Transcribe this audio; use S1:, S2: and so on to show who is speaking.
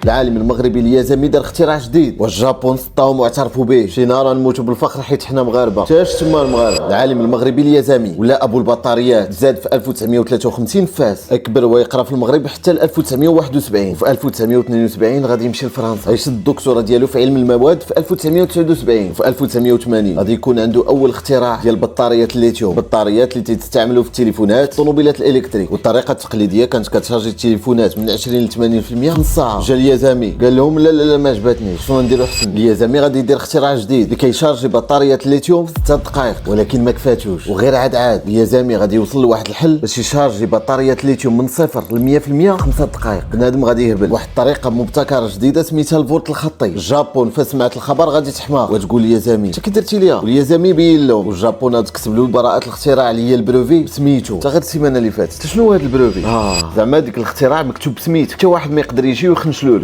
S1: العالم المغربي اليازمي دار اختراع جديد والجابون سطاهم واعترفوا به. شينا راه نموتوا بالفخر حيت حنا مغاربه. تاش تما المغاربه. العالم المغربي اليازمي ولا ابو البطاريات زاد في 1953 فاس، اكبر ويقرا في المغرب حتى ل 1971. وفي 1972 غادي يمشي لفرنسا يشد الدكتوراه ديالو في علم المواد. في 1979 وفي 1980 غادي يكون عنده اول اختراع ديال بطاريات الليثيوم، بطاريات اللي تستعملوا في التليفونات الطوموبيلات الالكتريك. والطريقه التقليديه كانت كتشارجي التليفونات من 20 ل 80% في نص ساعه. جا اليازمي قال لهم لا لا لا ما عجبتنيش، شنو نديرو احسن؟ اليازمي غادي يدير اختراع جديد اللي كيشارجي بطاريات الليثيوم في 6 دقائق، ولكن ما كفاتوش وغير عاد اليازمي غادي يوصل لواحد الحل باش يشارجي بطاريات الليثيوم من 0 ل 100% في 5 دقائق. بنادم غادي يهبل. واحد الطريقه مبتكره جديده سميتها الفولت الخطي. الجابون فسمعت الخبر غادي تحماق وتقول اليازمي انت كي درتي ليا؟ واليازمي بين لهم والجابون تكتب له براءه الاختراع اللي هي البروفي سميتو. حتى غير السيمانه اللي فاتت شنو هذا البروفي؟ زعما ديك الاختراع مكتوب بسميت، حتى واحد ما يقدر يجي ويخنشلو له.